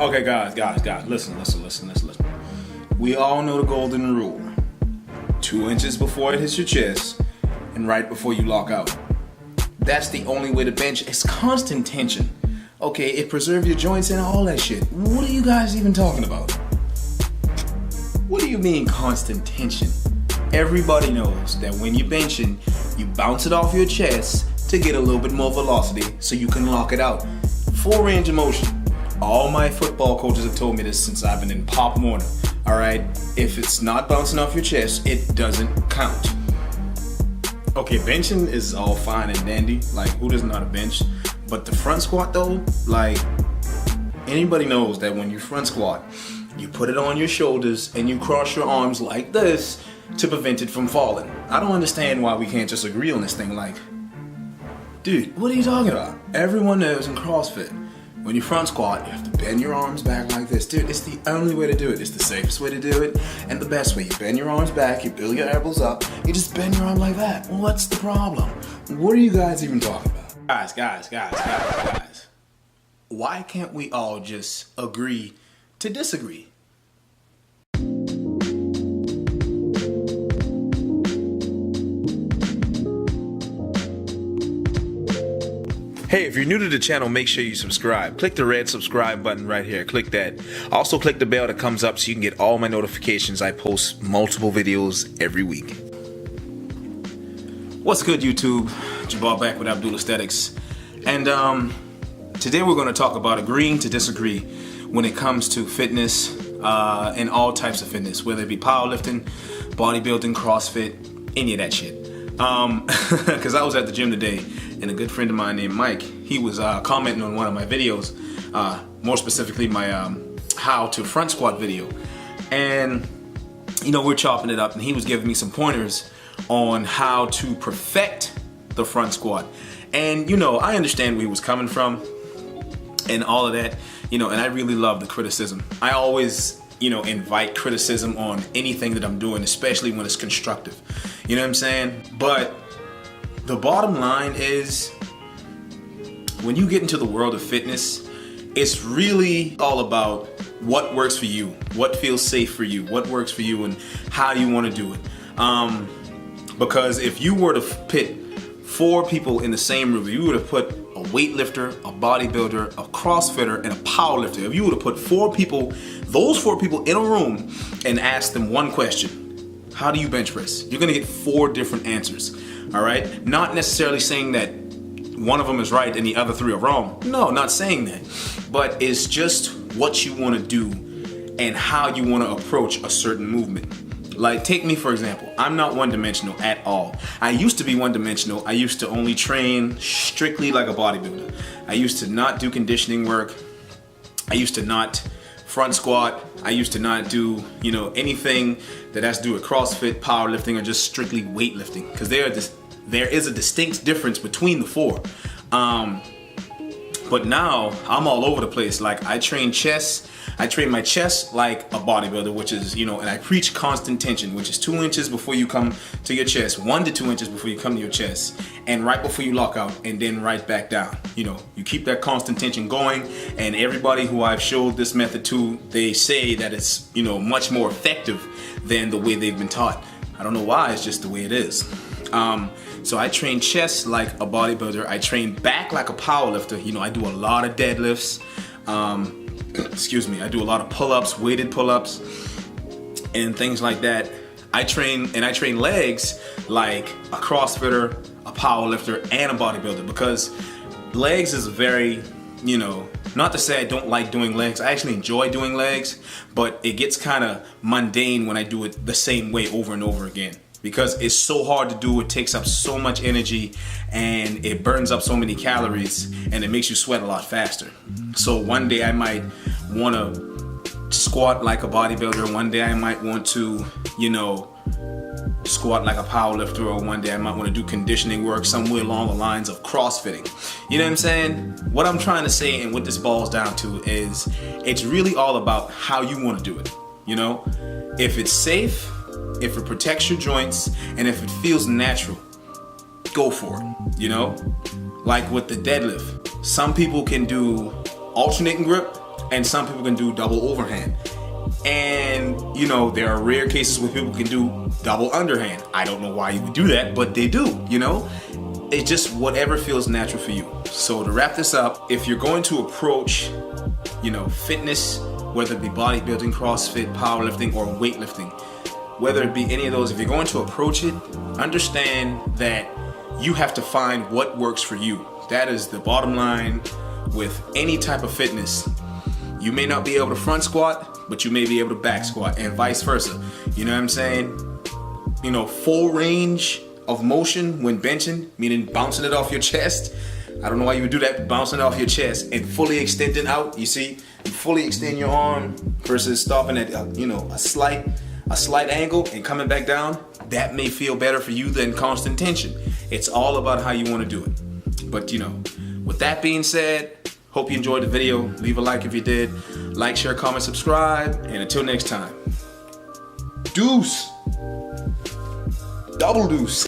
Okay, guys, listen. We all know the golden rule. 2 inches before it hits your chest and right before you lock out. That's the only way to bench. It's constant tension. Okay, it preserves your joints and all that shit. What are you guys even talking about? What do you mean constant tension? Everybody knows that when you're benching, you bounce it off your chest to get a little bit more velocity so you can lock it out. Full range of motion. All my football coaches have told me this since I've been in Pop Warner. Alright, if it's not bouncing off your chest, it doesn't count. Okay, benching is all fine and dandy. Like, who doesn't know how to bench? But the front squat though, like, anybody knows that when you front squat, you put it on your shoulders and you cross your arms like this to prevent it from falling. I don't understand why we can't just agree on this thing. Like, dude, what are you talking about? Everyone knows in CrossFit, when you front squat, you have to bend your arms back like this. Dude, it's the only way to do it. It's the safest way to do it and the best way. You bend your arms back, you build your elbows up, you just bend your arm like that. What's the problem? What are you guys even talking about? Guys. Why can't we all just agree to disagree? Hey, if you're new to the channel, make sure you subscribe. Click the red subscribe button right here. Click that. Also click the bell that comes up so you can get all my notifications. I post multiple videos every week. What's good, YouTube? Jabbar back with Abdul Aesthetics. And today we're going to talk about agreeing to disagree when it comes to fitness and all types of fitness, whether it be powerlifting, bodybuilding, CrossFit, any of that shit. Because I was at the gym today and a good friend of mine named Mike, he was commenting on one of my videos, more specifically my how to front squat video. And, you know, we're chopping it up and he was giving me some pointers on how to perfect the front squat. And, you know, I understand where he was coming from and all of that, you know, and I really love the criticism. I always, you know, invite criticism on anything that I'm doing, especially when it's constructive. You know what I'm saying? But the bottom line is, when you get into the world of fitness, it's really all about what works for you, what feels safe for you, what works for you, and how do you want to do it. Because if you were to pit 4 people in the same room, if you were to put a weightlifter, a bodybuilder, a CrossFitter, and a powerlifter, if you were to put 4 people, those 4 people in a room and ask them one question: how do you bench press? You're gonna get 4 different answers. All right, not necessarily saying that one of them is right and the other 3 are wrong. No, not saying that. But it's just what you want to do and how you want to approach a certain movement. Like, take me for example. I'm not one-dimensional at all. I used to be one-dimensional. I used to only train strictly like a bodybuilder. I used to not do conditioning work. I used to not front squat. I used to not do, you know, anything that has to do with CrossFit, powerlifting, or just strictly weightlifting. Because there is a distinct difference between the 4. But now I'm all over the place. Like, I train chest. I train my chest like a bodybuilder, which is, you know, and I preach constant tension, which is 2 inches before you come to your chest, 1 to 2 inches before you come to your chest, and right before you lock out, and then right back down. You know, you keep that constant tension going, and everybody who I've showed this method to, they say that it's, you know, much more effective than the way they've been taught. I don't know why, it's just the way it is. So I train chest like a bodybuilder. I train back like a powerlifter. You know, I do a lot of deadlifts. Excuse me, I do a lot of pull-ups, weighted pull-ups, and things like that. I train legs like a CrossFitter, a powerlifter, and a bodybuilder, because legs is very, you know, not to say I don't like doing legs. I actually enjoy doing legs, but it gets kind of mundane when I do it the same way over and over again, because it's so hard to do. It takes up so much energy and it burns up so many calories, and it makes you sweat a lot faster. So one day I might want to squat like a bodybuilder. One day I might want to, you know, squat like a powerlifter, or one day I might want to do conditioning work somewhere along the lines of CrossFitting. You know what I'm saying? What I'm trying to say, and what this boils down to, is it's really all about how you want to do it. You know, if it's safe, if it protects your joints, and if it feels natural, go for it. You know, like with the deadlift, some people can do alternating grip, and some people can do double overhand. And you know, there are rare cases where people can do double underhand. I don't know why you would do that, but they do, you know? It's just whatever feels natural for you. So to wrap this up, if you're going to approach, you know, fitness, whether it be bodybuilding, CrossFit, powerlifting, or weightlifting, whether it be any of those, if you're going to approach it, understand that you have to find what works for you. That is the bottom line with any type of fitness. You may not be able to front squat, but you may be able to back squat, and vice versa. You know what I'm saying? You know, full range of motion when benching, meaning bouncing it off your chest. I don't know why you would do that, but bouncing it off your chest and fully extending out. You see, you fully extend your arm versus stopping at a slight angle and coming back down. That may feel better for you than constant tension. It's all about how you want to do it. But you know, with that being said, hope you enjoyed the video. Leave a like if you did. Like, share, comment, subscribe, and until next time, deuce. Double deuce.